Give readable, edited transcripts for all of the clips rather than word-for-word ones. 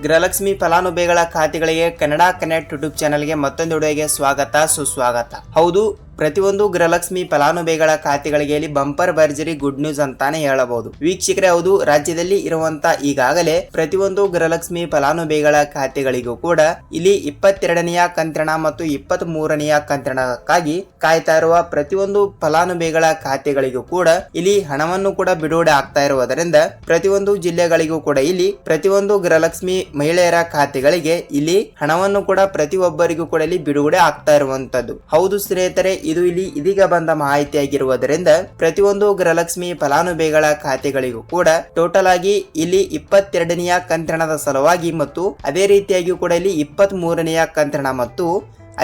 ಗೃಹಲಕ್ಷ್ಮಿ ಫಲಾನುಭವಿಗಳ ಖಾತೆಗಳಿಗೆ Kannada connect YouTube ಚಾನೆಲ್ಗೆ ಮತ್ತೊಂದು ವಿಡಿಯೋಗೆ ಸ್ವಾಗತ ಸುಸ್ವಾಗತ. ಹೌದು, ಪ್ರತಿಯೊಂದು ಗೃಹಲಕ್ಷ್ಮಿ ಫಲಾನುಭವಿಗಳ ಖಾತೆಗಳಿಗೆ ಇಲ್ಲಿ ಬಂಪರ್ ಭರ್ಜರಿ ಗುಡ್ ನ್ಯೂಸ್ ಅಂತಾನೆ ಹೇಳಬಹುದು. ವೀಕ್ಷಕರೇ, ಹೌದು, ರಾಜ್ಯದಲ್ಲಿ ಇರುವಂತ ಈಗಾಗಲೇ ಪ್ರತಿಯೊಂದು ಗೃಹಲಕ್ಷ್ಮಿ ಫಲಾನುಭವಿಗಳ ಖಾತೆಗಳಿಗೂ ಕೂಡ ಇಲ್ಲಿ 22ನೆಯ ಕಂತಿನ ಮತ್ತು 23ನೆಯ ಕಂತಿನಕ್ಕಾಗಿ ಕಾಯ್ತಾ ಇರುವ ಪ್ರತಿಯೊಂದು ಫಲಾನುಭವಿಗಳ ಖಾತೆಗಳಿಗೂ ಕೂಡ ಇಲ್ಲಿ ಹಣವನ್ನು ಕೂಡ ಬಿಡುಗಡೆ ಆಗ್ತಾ ಇರುವುದರಿಂದ ಪ್ರತಿಯೊಂದು ಜಿಲ್ಲೆಗಳಿಗೂ ಕೂಡ ಇಲ್ಲಿ ಪ್ರತಿಯೊಂದು ಗೃಹಲಕ್ಷ್ಮಿ ಮಹಿಳೆಯರ ಖಾತೆಗಳಿಗೆ ಇಲ್ಲಿ ಹಣವನ್ನು ಕೂಡ ಪ್ರತಿಯೊಬ್ಬರಿಗೂ ಕೂಡ ಇಲ್ಲಿ ಬಿಡುಗಡೆ ಆಗ್ತಾ ಇರುವಂತದ್ದು. ಹೌದು ಸ್ನೇಹಿತರೆ, ಇದು ಇಲ್ಲಿ ಇದೀಗ ಬಂದ ಮಾಹಿತಿಯಾಗಿರುವುದರಿಂದ ಪ್ರತಿಯೊಂದು ಗೃಹಲಕ್ಷ್ಮಿ ಫಲಾನುಭವಿಗಳ ಖಾತೆಗಳಿಗೂ ಕೂಡ ಟೋಟಲ್ ಆಗಿ ಇಲ್ಲಿ 22ನೆಯ ಕಂತಿನದ ಸಲುವಾಗಿ ಮತ್ತು ಅದೇ ರೀತಿಯಾಗಿ ಕೂಡ ಇಲ್ಲಿ 23ನೆಯ ಕಂತಿನ ಮತ್ತು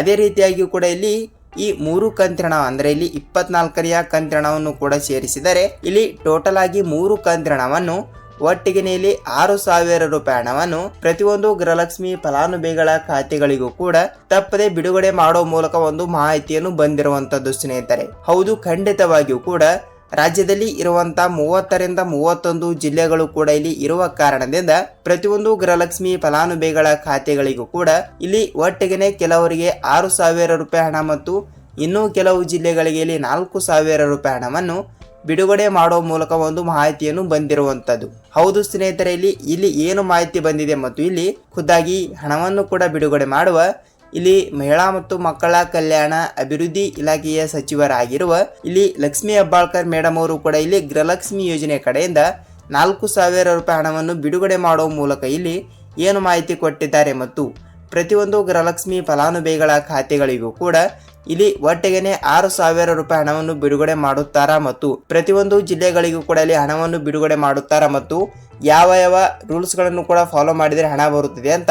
ಅದೇ ರೀತಿಯಾಗಿ ಕೂಡ ಇಲ್ಲಿ ಈ 3 ಕಂತಿನ ಅಂದ್ರೆ ಇಲ್ಲಿ 24ನೆಯ ಕಂತಿನವನ್ನು ಕೂಡ ಸೇರಿಸಿದರೆ ಇಲ್ಲಿ ಟೋಟಲ್ ಆಗಿ 3 ಕಂತಿನವನ್ನು ಒಟ್ಟಿಗೆ ಇಲ್ಲಿ 6,000 ರೂಪಾಯಿ ಹಣವನ್ನು ಪ್ರತಿಯೊಂದು ಗೃಹಲಕ್ಷ್ಮಿ ಫಲಾನುಭವಿಗಳ ಖಾತೆಗಳಿಗೂ ಕೂಡ ತಪ್ಪದೆ ಬಿಡುಗಡೆ ಮಾಡೋ ಮೂಲಕ ಒಂದು ಮಾಹಿತಿಯನ್ನು ಬಂದಿರುವಂತದ್ದು ಸ್ನೇಹಿತರೆ. ಹೌದು, ಖಂಡಿತವಾಗಿಯೂ ಕೂಡ ರಾಜ್ಯದಲ್ಲಿ ಇರುವಂತ 30ರಿಂದ 31 ಜಿಲ್ಲೆಗಳು ಕೂಡ ಇಲ್ಲಿ ಇರುವ ಕಾರಣದಿಂದ ಪ್ರತಿಯೊಂದು ಗೃಹಲಕ್ಷ್ಮಿ ಫಲಾನುಭವಿಗಳ ಖಾತೆಗಳಿಗೂ ಕೂಡ ಇಲ್ಲಿ ಒಟ್ಟಿಗೆ ಕೆಲವರಿಗೆ 6,000 ರೂಪಾಯಿ ಹಣ ಮತ್ತು ಇನ್ನೂ ಕೆಲವು ಜಿಲ್ಲೆಗಳಿಗೆ ಇಲ್ಲಿ 4,000 ರೂಪಾಯಿ ಹಣವನ್ನು ಬಿಡುಗಡೆ ಮಾಡೋ ಮೂಲಕ ಒಂದು ಮಾಹಿತಿಯನ್ನು ಬಂದಿರುವಂತದ್ದು. ಹೌದು ಸ್ನೇಹಿತರೆ, ಇಲ್ಲಿ ಏನು ಮಾಹಿತಿ ಬಂದಿದೆ ಮತ್ತು ಇಲ್ಲಿ ಖುದ್ದಾಗಿ ಹಣವನ್ನು ಕೂಡ ಬಿಡುಗಡೆ ಮಾಡುವ ಇಲ್ಲಿ ಮಹಿಳಾ ಮತ್ತು ಮಕ್ಕಳ ಕಲ್ಯಾಣ ಅಭಿವೃದ್ಧಿ ಇಲಾಖೆಯ ಸಚಿವರಾಗಿರುವ ಇಲ್ಲಿ ಲಕ್ಷ್ಮೀ ಹೆಬ್ಬಾಳ್ಕರ್ ಮೇಡಮ್ ಅವರು ಕೂಡ ಇಲ್ಲಿ ಗೃಹಲಕ್ಷ್ಮಿ ಯೋಜನೆ ಕಡೆಯಿಂದ 4,000 ರೂಪಾಯಿ ಹಣವನ್ನು ಬಿಡುಗಡೆ ಮಾಡುವ ಮೂಲಕ ಇಲ್ಲಿ ಏನು ಮಾಹಿತಿ ಕೊಟ್ಟಿದ್ದಾರೆ ಮತ್ತು ಪ್ರತಿಯೊಂದು ಗೃಹಲಕ್ಷ್ಮಿ ಫಲಾನುಭವಿಗಳ ಖಾತೆಗಳಿಗೂ ಕೂಡ ಇಲ್ಲಿ ಒಟ್ಟಿಗೆ 6,000 ರೂಪಾಯಿ ಹಣವನ್ನು ಬಿಡುಗಡೆ ಮಾಡುತ್ತಾರಾ ಮತ್ತು ಪ್ರತಿಯೊಂದು ಜಿಲ್ಲೆಗಳಿಗೂ ಕೂಡ ಇಲ್ಲಿ ಹಣವನ್ನು ಬಿಡುಗಡೆ ಮಾಡುತ್ತಾರಾ ಮತ್ತು ಯಾವ ಯಾವ ರೂಲ್ಸ್ ಗಳನ್ನು ಕೂಡ ಫಾಲೋ ಮಾಡಿದರೆ ಹಣ ಬರುತ್ತದೆ ಅಂತ.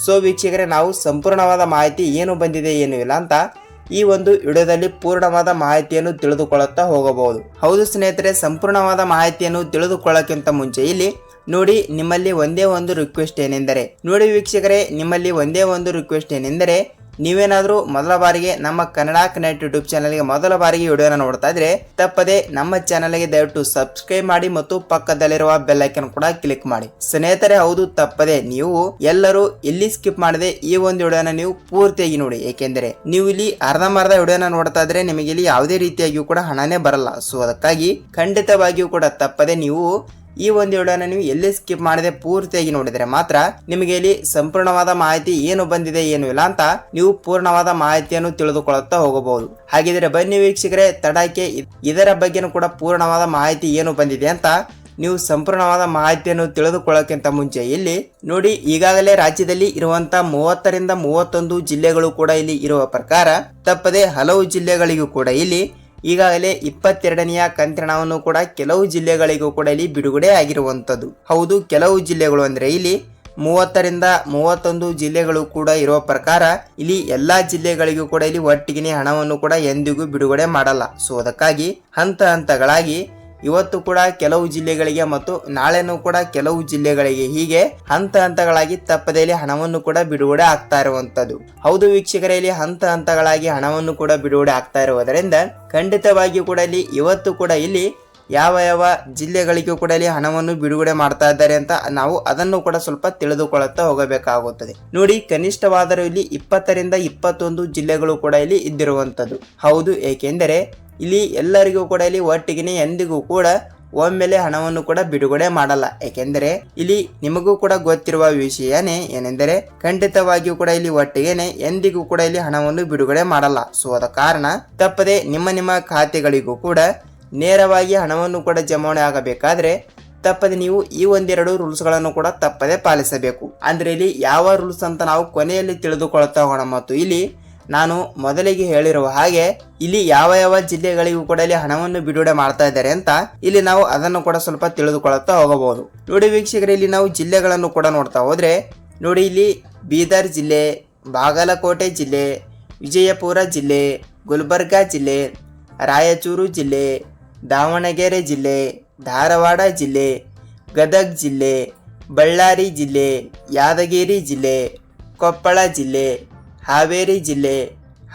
ಸೊ ವೀಕ್ಷಕರೇ, ನಾವು ಸಂಪೂರ್ಣವಾದ ಮಾಹಿತಿ ಏನು ಬಂದಿದೆ ಏನು ಇಲ್ಲ ಅಂತ ಈ ಒಂದು ವಿಡಿಯೋದಲ್ಲಿ ಪೂರ್ಣವಾದ ಮಾಹಿತಿಯನ್ನು ತಿಳಿದುಕೊಳ್ಳುತ್ತಾ ಹೋಗಬಹುದು. ಹೌದು ಸ್ನೇಹಿತರೆ, ಸಂಪೂರ್ಣವಾದ ಮಾಹಿತಿಯನ್ನು ತಿಳಿದುಕೊಳ್ಳಕ್ಕಿಂತ ಮುಂಚೆ ಇಲ್ಲಿ ನೋಡಿ, ನಿಮ್ಮಲ್ಲಿ ಒಂದೇ ಒಂದು ರಿಕ್ವೆಸ್ಟ್ ಏನೆಂದರೆ ನೋಡಿ ವೀಕ್ಷಕರೇ, ನಿಮ್ಮಲ್ಲಿ ಒಂದೇ ಒಂದು ರಿಕ್ವೆಸ್ಟ್ ಏನೆಂದರೆ ನೀವೇನಾದ್ರೂ ಮೊದಲ ಬಾರಿಗೆ ನಮ್ಮ ಕನ್ನಡ ಕನೆಕ್ಟ್ ಯೂಟ್ಯೂಬ್ ಚಾನಲ್ಗೆ ಮೊದಲ ಬಾರಿಗೆ ವಿಡಿಯೋನ ನೋಡ್ತಾ ಇದ್ರೆ ತಪ್ಪದೆ ನಮ್ಮ ಚಾನಲ್ಗೆ ದಯವಿಟ್ಟು ಸಬ್ಸ್ಕ್ರೈಬ್ ಮಾಡಿ ಮತ್ತು ಪಕ್ಕದಲ್ಲಿರುವ ಬೆಲ್ ಐಕಾನ್ ಕೂಡ ಕ್ಲಿಕ್ ಮಾಡಿ ಸ್ನೇಹಿತರೆ. ಹೌದು, ತಪ್ಪದೆ ನೀವು ಎಲ್ಲರೂ ಎಲ್ಲಿ ಸ್ಕಿಪ್ ಮಾಡದೆ ಈ ಒಂದು ವಿಡಿಯೋನ ನೀವು ಪೂರ್ತಿಯಾಗಿ ನೋಡಿ, ಏಕೆಂದರೆ ನೀವು ಇಲ್ಲಿ ಅರ್ಧಂಬರ್ಧ ವಿಡಿಯೋನ ನೋಡ್ತಾ ಇದ್ರೆ ನಿಮಗೆ ಇಲ್ಲಿ ಯಾವುದೇ ರೀತಿಯಾಗಿಯೂ ಕೂಡ ಹಣನೇ ಬರಲ್ಲ. ಸೊ ಅದಕ್ಕಾಗಿ ಖಂಡಿತವಾಗಿಯೂ ಕೂಡ ತಪ್ಪದೆ ನೀವು ಈ ಒಂದು ವಿಡಿಯೋನ ನೀವು ಎಲ್ಲಿ ಸ್ಕಿಪ್ ಮಾಡದೆ ಪೂರ್ತಿಯಾಗಿ ನೋಡಿದರೆ ಮಾತ್ರ ನಿಮಗೆ ಇಲ್ಲಿ ಸಂಪೂರ್ಣವಾದ ಮಾಹಿತಿ ಏನು ಬಂದಿದೆ ಏನು ಇಲ್ಲ ಅಂತ ನೀವು ಪೂರ್ಣವಾದ ಮಾಹಿತಿಯನ್ನು ತಿಳಿದುಕೊಳ್ಳುತ್ತಾ ಹೋಗಬಹುದು. ಹಾಗಿದ್ರೆ ಬನ್ನಿ ವೀಕ್ಷಕರೇ, ತಡಕ್ಕೆ ಇದರ ಬಗ್ಗೆನೂ ಕೂಡ ಪೂರ್ಣವಾದ ಮಾಹಿತಿ ಏನು ಬಂದಿದೆ ಅಂತ ನೀವು ಸಂಪೂರ್ಣವಾದ ಮಾಹಿತಿಯನ್ನು ತಿಳಿದುಕೊಳ್ಳೋಕ್ಕಿಂತ ಮುಂಚೆ ಇಲ್ಲಿ ನೋಡಿ, ಈಗಾಗಲೇ ರಾಜ್ಯದಲ್ಲಿ ಇರುವಂತ 30ರಿಂದ 31 ಜಿಲ್ಲೆಗಳು ಕೂಡ ಇಲ್ಲಿ ಇರುವ ಪ್ರಕಾರ ತಪ್ಪದೆ ಹಲವು ಜಿಲ್ಲೆಗಳಿಗೂ ಕೂಡ ಇಲ್ಲಿ ಈಗಾಗಲೇ 22ನೆಯ ಕಂತಿನವನ್ನು ಕೂಡ ಕೆಲವು ಜಿಲ್ಲೆಗಳಿಗೂ ಕೂಡ ಇಲ್ಲಿ ಬಿಡುಗಡೆ ಆಗಿರುವಂತದ್ದು. ಹೌದು, ಕೆಲವು ಜಿಲ್ಲೆಗಳು ಅಂದ್ರೆ ಇಲ್ಲಿ 30ರಿಂದ 31 ಜಿಲ್ಲೆಗಳು ಕೂಡ ಇರುವ ಪ್ರಕಾರ ಇಲ್ಲಿ ಎಲ್ಲಾ ಜಿಲ್ಲೆಗಳಿಗೂ ಕೂಡ ಇಲ್ಲಿ ಒಟ್ಟಿಗೆ ಹಣವನ್ನು ಕೂಡ ಎಂದಿಗೂ ಬಿಡುಗಡೆ ಮಾಡಲ್ಲ. ಸೊ ಅದಕ್ಕಾಗಿ ಹಂತ ಹಂತಗಳಾಗಿ ಇವತ್ತು ಕೂಡ ಕೆಲವು ಜಿಲ್ಲೆಗಳಿಗೆ ಮತ್ತು ನಾಳೆನೂ ಕೂಡ ಕೆಲವು ಜಿಲ್ಲೆಗಳಿಗೆ ಹೀಗೆ ಹಂತ ಹಂತಗಳಾಗಿ ತಪ್ಪದೇಲಿ ಹಣವನ್ನು ಕೂಡ ಬಿಡುಗಡೆ ಆಗ್ತಾ ಇರುವಂತದ್ದು. ಹೌದು ವೀಕ್ಷಕರೇ, ಇಲ್ಲಿ ಹಂತ ಹಂತಗಳಾಗಿ ಹಣವನ್ನು ಕೂಡ ಬಿಡುಗಡೆ ಆಗ್ತಾ ಇರುವುದರಿಂದ ಖಂಡಿತವಾಗಿಯೂ ಕೂಡ ಇಲ್ಲಿ ಇವತ್ತು ಕೂಡ ಇಲ್ಲಿ ಯಾವ ಯಾವ ಜಿಲ್ಲೆಗಳಿಗೂ ಕೂಡ ಇಲ್ಲಿ ಹಣವನ್ನು ಬಿಡುಗಡೆ ಮಾಡ್ತಾ ಇದ್ದಾರೆ ಅಂತ ನಾವು ಅದನ್ನು ಕೂಡ ಸ್ವಲ್ಪ ತಿಳಿದುಕೊಳ್ಳುತ್ತಾ ಹೋಗಬೇಕಾಗುತ್ತದೆ. ನೋಡಿ, ಕನಿಷ್ಠವಾದರೂ ಇಲ್ಲಿ 20ರಿಂದ 21 ಜಿಲ್ಲೆಗಳು ಕೂಡ ಇಲ್ಲಿ ಇದ್ದಿರುವಂತದ್ದು. ಹೌದು, ಏಕೆಂದರೆ ಇಲ್ಲಿ ಎಲ್ಲರಿಗೂ ಕೂಡ ಇಲ್ಲಿ ಒಟ್ಟಿಗೆ ಎಂದಿಗೂ ಕೂಡ ಒಮ್ಮೆಲೆ ಹಣವನ್ನು ಕೂಡ ಬಿಡುಗಡೆ ಮಾಡಲ್ಲ. ಏಕೆಂದರೆ ಇಲ್ಲಿ ನಿಮಗೂ ಕೂಡ ಗೊತ್ತಿರುವ ವಿಷಯನೇ ಏನೆಂದರೆ ಖಂಡಿತವಾಗಿಯೂ ಕೂಡ ಇಲ್ಲಿ ಒಟ್ಟಿಗೆನೆ ಎಂದಿಗೂ ಕೂಡ ಇಲ್ಲಿ ಹಣವನ್ನು ಬಿಡುಗಡೆ ಮಾಡಲ್ಲ. ಸೊ ಅದ ಕಾರಣ ತಪ್ಪದೆ ನಿಮ್ಮ ಖಾತೆಗಳಿಗೂ ಕೂಡ ನೇರವಾಗಿ ಹಣವನ್ನು ಕೂಡ ಜಮಾವಣೆ ಆಗಬೇಕಾದ್ರೆ ತಪ್ಪದೆ ನೀವು ಈ ಒಂದೆರಡು ರೂಲ್ಸ್ ಗಳನ್ನು ಕೂಡ ತಪ್ಪದೆ ಪಾಲಿಸಬೇಕು. ಅಂದ್ರೆ ಇಲ್ಲಿ ಯಾವ ರೂಲ್ಸ್ ಅಂತ ನಾವು ಕೊನೆಯಲ್ಲಿ ತಿಳಿದುಕೊಳ್ತಾ ಹೋಗೋಣ. ಮತ್ತು ಇಲ್ಲಿ ನಾನು ಮೊದಲಿಗೆ ಹೇಳಿರುವ ಹಾಗೆ ಇಲ್ಲಿ ಯಾವ ಯಾವ ಜಿಲ್ಲೆಗಳಿಗೂ ಕೂಡ ಇಲ್ಲಿ ಹಣವನ್ನು ಬಿಡುಗಡೆ ಮಾಡ್ತಾ ಇದ್ದಾರೆ ಅಂತ ಇಲ್ಲಿ ನಾವು ಅದನ್ನು ಕೂಡ ಸ್ವಲ್ಪ ತಿಳಿದುಕೊಳ್ಳುತ್ತಾ ಹೋಗಬಹುದು. ನೋಡಿ ವೀಕ್ಷಕರೇ, ಇಲ್ಲಿ ನಾವು ಜಿಲ್ಲೆಗಳನ್ನು ಕೂಡ ನೋಡ್ತಾ ಹೋದ್ರೆ ನೋಡಿ, ಇಲ್ಲಿ ಬೀದರ್ ಜಿಲ್ಲೆ, ಬಾಗಲಕೋಟೆ ಜಿಲ್ಲೆ, ವಿಜಯಪುರ ಜಿಲ್ಲೆ, ಗುಲ್ಬರ್ಗಾ ಜಿಲ್ಲೆ, ರಾಯಚೂರು ಜಿಲ್ಲೆ, ದಾವಣಗೆರೆ ಜಿಲ್ಲೆ, ಧಾರವಾಡ ಜಿಲ್ಲೆ, ಗದಗ್ ಜಿಲ್ಲೆ, ಬಳ್ಳಾರಿ ಜಿಲ್ಲೆ, ಯಾದಗಿರಿ ಜಿಲ್ಲೆ, ಕೊಪ್ಪಳ ಜಿಲ್ಲೆ, ಹಾವೇರಿ ಜಿಲ್ಲೆ,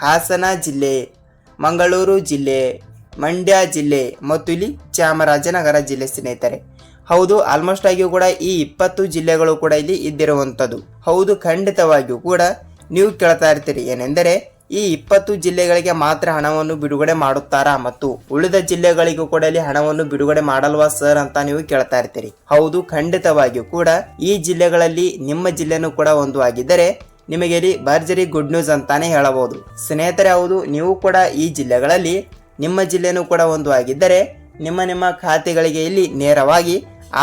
ಹಾಸನ ಜಿಲ್ಲೆ, ಮಂಗಳೂರು ಜಿಲ್ಲೆ, ಮಂಡ್ಯ ಜಿಲ್ಲೆ ಮತ್ತು ಇಲ್ಲಿ ಚಾಮರಾಜನಗರ ಜಿಲ್ಲೆ ಸ್ನೇಹಿತರೆ. ಹೌದು, ಆಲ್ಮೋಸ್ಟ್ ಆಗಿಯೂ ಕೂಡ ಈ 20 ಜಿಲ್ಲೆಗಳು ಕೂಡ ಇಲ್ಲಿ ಇದ್ದಿರುವಂಥದ್ದು. ಹೌದು, ಖಂಡಿತವಾಗಿಯೂ ಕೂಡ ನೀವು ಕೇಳ್ತಾ ಇರ್ತೀರಿ ಏನೆಂದರೆ ಈ 20 ಜಿಲ್ಲೆಗಳಿಗೆ ಮಾತ್ರ ಹಣವನ್ನು ಬಿಡುಗಡೆ ಮಾಡುತ್ತಾರಾ ಮತ್ತು ಉಳಿದ ಜಿಲ್ಲೆಗಳಿಗೂ ಕೂಡ ಇಲ್ಲಿ ಹಣವನ್ನು ಬಿಡುಗಡೆ ಮಾಡಲ್ವಾ ಸರ್ ಅಂತ ನೀವು ಕೇಳ್ತಾ ಇರ್ತೀರಿ. ಹೌದು, ಖಂಡಿತವಾಗಿಯೂ ಕೂಡ ಈ ಜಿಲ್ಲೆಗಳಲ್ಲಿ ನಿಮ್ಮ ಜಿಲ್ಲೆನೂ ಕೂಡ ಒಂದು ಆಗಿದ್ದರೆ ನಿಮಗೆ ಇಲ್ಲಿ ಭರ್ಜರಿ ಗುಡ್ ನ್ಯೂಸ್ ಅಂತಾನೆ ಹೇಳಬಹುದು. ಸ್ನೇಹಿತರೆ, ಹೌದು, ನೀವು ಕೂಡ ಈ ಜಿಲ್ಲೆಗಳಲ್ಲಿ ನಿಮ್ಮ ಜಿಲ್ಲೆನೂ ಕೂಡ ಒಂದು ಆಗಿದ್ದರೆ ನಿಮ್ಮ ಖಾತೆಗಳಿಗೆ ಇಲ್ಲಿ ನೇರವಾಗಿ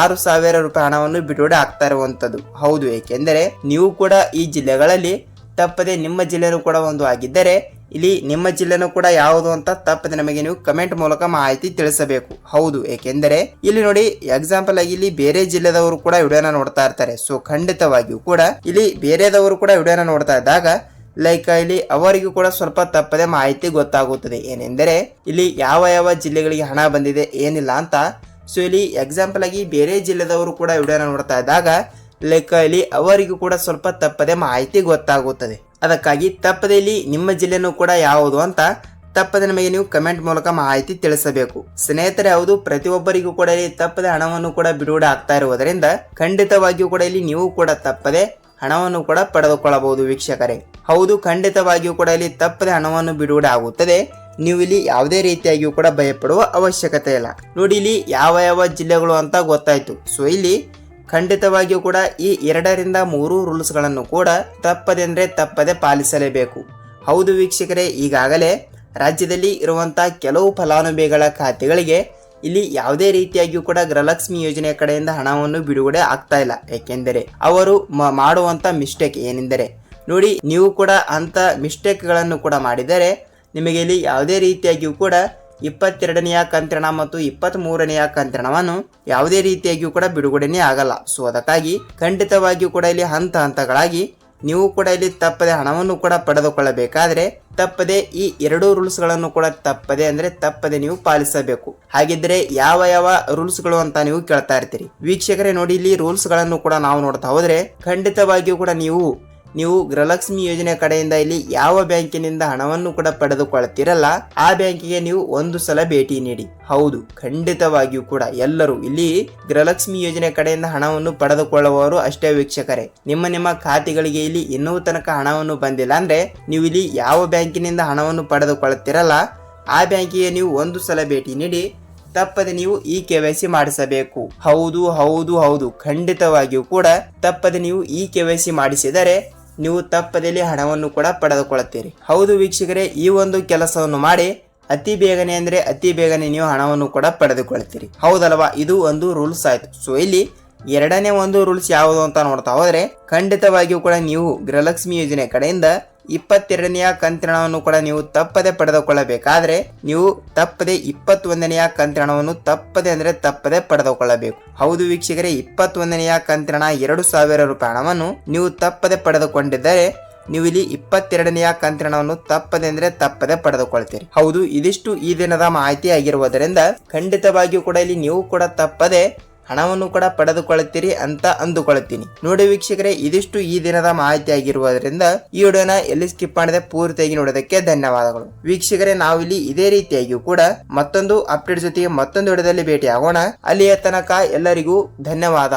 6,000 ರೂಪಾಯಿ ಹಣವನ್ನು ಬಿಡುಗಡೆ ಆಗ್ತಾ ಇರುವಂತದ್ದು. ಹೌದು, ಏಕೆಂದರೆ ನೀವು ಕೂಡ ಈ ಜಿಲ್ಲೆಗಳಲ್ಲಿ ತಪ್ಪದೆ ನಿಮ್ಮ ಜಿಲ್ಲೆನೂ ಕೂಡ ಒಂದು ಆಗಿದ್ದರೆ ಇಲ್ಲಿ ನಿಮ್ಮ ಜಿಲ್ಲೆನೂ ಕೂಡ ಯಾವುದು ಅಂತ ತಪ್ಪದೆ ನಮಗೆ ನೀವು ಕಮೆಂಟ್ ಮೂಲಕ ಮಾಹಿತಿ ತಿಳಿಸಬೇಕು. ಹೌದು, ಏಕೆಂದರೆ ಇಲ್ಲಿ ನೋಡಿ ಎಕ್ಸಾಂಪಲ್ ಆಗಿ ಇಲ್ಲಿ ಬೇರೆ ಜಿಲ್ಲೆದವರು ಕೂಡ ವಿಡಿಯೋನ ನೋಡ್ತಾ ಇರ್ತಾರೆ. ಸೊ ಖಂಡಿತವಾಗಿಯೂ ಕೂಡ ಇಲ್ಲಿ ಬೇರೆದವರು ಕೂಡ ವಿಡಿಯೋನ ನೋಡ್ತಾ ಇದ್ದಾಗ ಲೈಕ್ ಇಲ್ಲಿ ಅವರಿಗೂ ಕೂಡ ಸ್ವಲ್ಪ ತಪ್ಪದೆ ಮಾಹಿತಿ ಗೊತ್ತಾಗುತ್ತದೆ ಏನೆಂದರೆ ಇಲ್ಲಿ ಯಾವ ಜಿಲ್ಲೆಗಳಿಗೆ ಹಣ ಬಂದಿದೆ ಏನಿಲ್ಲ ಅಂತ. ಸೊ ಇಲ್ಲಿ ಎಕ್ಸಾಂಪಲ್ ಆಗಿ ಬೇರೆ ಜಿಲ್ಲೆದವರು ಕೂಡ ವಿಡಿಯೋನ ನೋಡ್ತಾ ಇದ್ದಾಗ ಲೈಕ್ ಇಲ್ಲಿ ಅವರಿಗೂ ಕೂಡ ಸ್ವಲ್ಪ ತಪ್ಪದೆ ಮಾಹಿತಿ ಗೊತ್ತಾಗುತ್ತದೆ. ಅದಕ್ಕಾಗಿ ತಪ್ಪದೆ ಇಲ್ಲಿ ನಿಮ್ಮ ಜಿಲ್ಲೆನೂ ಕೂಡ ಯಾವುದು ಅಂತ ತಪ್ಪದೆ ನಮಗೆ ನೀವು ಕಮೆಂಟ್ ಮೂಲಕ ಮಾಹಿತಿ ತಿಳಿಸಬೇಕು. ಸ್ನೇಹಿತರೆ, ಹೌದು, ಪ್ರತಿಯೊಬ್ಬರಿಗೂ ಕೂಡ ಇಲ್ಲಿ ತಪ್ಪದೆ ಹಣವನ್ನು ಕೂಡ ಬಿಡುಗಡೆ ಆಗ್ತಾ ಇರುವುದರಿಂದ ಖಂಡಿತವಾಗಿಯೂ ಕೂಡ ಇಲ್ಲಿ ನೀವು ಕೂಡ ತಪ್ಪದೆ ಹಣವನ್ನು ಕೂಡ ಪಡೆದುಕೊಳ್ಳಬಹುದು ವೀಕ್ಷಕರೇ. ಹೌದು, ಖಂಡಿತವಾಗಿಯೂ ಕೂಡ ಇಲ್ಲಿ ತಪ್ಪದೆ ಹಣವನ್ನು ಬಿಡುಗಡೆ ಆಗುತ್ತದೆ. ನೀವು ಇಲ್ಲಿ ಯಾವುದೇ ರೀತಿಯಾಗಿಯೂ ಕೂಡ ಭಯಪಡುವ ಅವಶ್ಯಕತೆ ಇಲ್ಲ. ನೋಡಿ, ಇಲ್ಲಿ ಯಾವ ಜಿಲ್ಲೆಗಳು ಅಂತ ಗೊತ್ತಾಯ್ತು. ಸೊ ಇಲ್ಲಿ ಖಂಡಿತವಾಗಿಯೂ ಕೂಡ ಈ 2 ರಿಂದ 3 ರೂಲ್ಸ್ ಗಳನ್ನು ಕೂಡ ತಪ್ಪದೆ ಅಂದ್ರೆ ತಪ್ಪದೆ ಪಾಲಿಸಲೇಬೇಕು. ಹೌದು ವೀಕ್ಷಕರೇ, ಈಗಾಗಲೇ ರಾಜ್ಯದಲ್ಲಿ ಇರುವಂತಹ ಕೆಲವು ಫಲಾನುಭವಿಗಳ ಖಾತೆಗಳಿಗೆ ಇಲ್ಲಿ ಯಾವುದೇ ರೀತಿಯಾಗಿಯೂ ಕೂಡ ಗೃಹಲಕ್ಷ್ಮಿ ಯೋಜನೆ ಕಡೆಯಿಂದ ಹಣವನ್ನು ಬಿಡುಗಡೆ ಆಗ್ತಾ ಇಲ್ಲ. ಏಕೆಂದರೆ ಅವರು ಮಾಡುವಂತ ಮಿಸ್ಟೇಕ್ ಏನೆಂದರೆ ನೋಡಿ, ನೀವು ಕೂಡ ಅಂತ ಮಿಸ್ಟೇಕ್ ಗಳನ್ನು ಕೂಡ ಮಾಡಿದರೆ ನಿಮಗೆ ಇಲ್ಲಿ ಯಾವುದೇ ರೀತಿಯಾಗಿಯೂ ಕೂಡ 22ನೆಯ ಕಂತಿನ ಮತ್ತು 23ನೆಯ ಕಂತಿನವನ್ನು ಯಾವುದೇ ರೀತಿಯಾಗಿಯೂ ಕೂಡ ಬಿಡುಗಡೆನೇ ಆಗಲ್ಲ. ಸೊ ಅದಕ್ಕಾಗಿ ಖಂಡಿತವಾಗಿಯೂ ಕೂಡ ಇಲ್ಲಿ ಹಂತಗಳಾಗಿ ನೀವು ಕೂಡ ಇಲ್ಲಿ ತಪ್ಪದೆ ಹಣವನ್ನು ಕೂಡ ಪಡೆದುಕೊಳ್ಳಬೇಕಾದ್ರೆ ತಪ್ಪದೆ ಈ 2 ರೂಲ್ಸ್ ಗಳನ್ನು ಕೂಡ ತಪ್ಪದೆ ನೀವು ಪಾಲಿಸಬೇಕು. ಹಾಗಿದ್ರೆ ಯಾವ ರೂಲ್ಸ್ ಗಳು ಅಂತ ನೀವು ಕೇಳ್ತಾ ಇರ್ತೀರಿ. ವೀಕ್ಷಕರೇ, ನೋಡಿ, ಇಲ್ಲಿ ರೂಲ್ಸ್ ಗಳನ್ನು ಕೂಡ ನಾವು ನೋಡ್ತಾ ಹೋದ್ರೆ ಖಂಡಿತವಾಗಿಯೂ ಕೂಡ ನೀವು ಗೃಹಲಕ್ಷ್ಮಿ ಯೋಜನೆ ಕಡೆಯಿಂದ ಇಲ್ಲಿ ಯಾವ ಬ್ಯಾಂಕಿನಿಂದ ಹಣವನ್ನು ಕೂಡ ಪಡೆದುಕೊಳ್ಳುತ್ತೀರಲ್ಲ ಆ ಬ್ಯಾಂಕಿಗೆ ನೀವು ಒಂದು ಸಲ ಭೇಟಿ ನೀಡಿ. ಹೌದು, ಖಂಡಿತವಾಗಿಯೂ ಕೂಡ ಎಲ್ಲರೂ ಇಲ್ಲಿ ಗೃಹಲಕ್ಷ್ಮಿ ಯೋಜನೆ ಕಡೆಯಿಂದ ಹಣವನ್ನು ಪಡೆದುಕೊಳ್ಳುವವರು ಅಷ್ಟೇ ವೀಕ್ಷಕರೇ. ನಿಮ್ಮ ಖಾತೆಗಳಿಗೆ ಇಲ್ಲಿ ಇನ್ನೂ ತನಕ ಹಣವನ್ನು ಬಂದಿಲ್ಲ ಅಂದ್ರೆ ನೀವು ಇಲ್ಲಿ ಯಾವ ಬ್ಯಾಂಕಿನಿಂದ ಹಣವನ್ನು ಪಡೆದುಕೊಳ್ಳುತ್ತೀರಲ್ಲ ಆ ಬ್ಯಾಂಕಿಗೆ ನೀವು ಒಂದು ಸಲ ಭೇಟಿ ನೀಡಿ ತಪ್ಪದೆ ನೀವು ಈ KYC ಮಾಡಿಸಬೇಕು. ಹೌದು, ಖಂಡಿತವಾಗಿಯೂ ಕೂಡ ತಪ್ಪದೆ ನೀವು ಈ KYC ಮಾಡಿಸಿದರೆ ನೀವು ತಪ್ಪದಲ್ಲಿ ಹಣವನ್ನು ಕೂಡ ಪಡೆದುಕೊಳ್ಳುತ್ತೀರಿ. ಹೌದು ವೀಕ್ಷಕರೇ, ಈ ಒಂದು ಕೆಲಸವನ್ನು ಮಾಡಿ ಅತಿ ಬೇಗನೆ ನೀವು ಹಣವನ್ನು ಕೂಡ ಪಡೆದುಕೊಳ್ಳುತ್ತೀರಿ. ಹೌದಲ್ವಾ? ಇದು ಒಂದು ರೂಲ್ಸ್ ಆಯ್ತು. ಸೊ ಇಲ್ಲಿ 2ನೇ ಒಂದು ರೂಲ್ಸ್ ಯಾವುದು ಅಂತ ನೋಡ್ತಾ ಹೋದ್ರೆ ಖಂಡಿತವಾಗಿಯೂ ಕೂಡ ನೀವು ಗೃಹಲಕ್ಷ್ಮಿ ಯೋಜನೆ ಕಡೆಯಿಂದ 22ನೆಯ ಕಂತಿನವನ್ನು ಕೂಡ ನೀವು ತಪ್ಪದೆ ಪಡೆದುಕೊಳ್ಳಬೇಕಾದ್ರೆ ನೀವು ತಪ್ಪದೆ 21ನೆಯ ಕಂತಿನವನ್ನು ತಪ್ಪದೆ ಪಡೆದುಕೊಳ್ಳಬೇಕು. ಹೌದು ವೀಕ್ಷಕರೇ, 21ನೆಯ ಕಂತಿನ 2,000 ರೂಪಾಯಿ ಹಣವನ್ನು ನೀವು ತಪ್ಪದೆ ಪಡೆದುಕೊಂಡಿದ್ದರೆ ನೀವು ಇಲ್ಲಿ 22ನೆಯ ಕಂತಿನವನ್ನು ತಪ್ಪದೆ ಪಡೆದುಕೊಳ್ತೀರಿ. ಹೌದು, ಇದಿಷ್ಟು ಈ ದಿನದ ಮಾಹಿತಿ ಆಗಿರುವುದರಿಂದ ಖಂಡಿತವಾಗಿಯೂ ಕೂಡ ಇಲ್ಲಿ ನೀವು ಕೂಡ ತಪ್ಪದೆ ಹಣವನ್ನು ಕೂಡ ಪಡೆದುಕೊಳ್ಳುತ್ತೀರಿ ಅಂತ ಅಂದುಕೊಳ್ಳುತ್ತೀನಿ. ನೋಡಿ ವೀಕ್ಷಕರೇ, ಇದಿಷ್ಟು ಈ ದಿನದ ಮಾಹಿತಿ ಆಗಿರುವುದರಿಂದ ಈ ವಿಡಿಯೋನ ಎಲ್ಲಿ ಸ್ಕಿಪ್ ಮಾಡದೆ ಪೂರ್ತಿಯಾಗಿ ನೋಡೋದಕ್ಕೆ ಧನ್ಯವಾದಗಳು. ವೀಕ್ಷಕರೇ, ನಾವಿಲ್ಲಿ ಇದೇ ರೀತಿಯಾಗಿಯೂ ಕೂಡ ಮತ್ತೊಂದು ಅಪ್ಡೇಟ್ ಜೊತೆಗೆ ಮತ್ತೊಂದು ವಿಡಿಯೋದಲ್ಲಿ ಭೇಟಿ ಆಗೋಣ. ಅಲ್ಲಿಯ ತನಕ ಎಲ್ಲರಿಗೂ ಧನ್ಯವಾದ.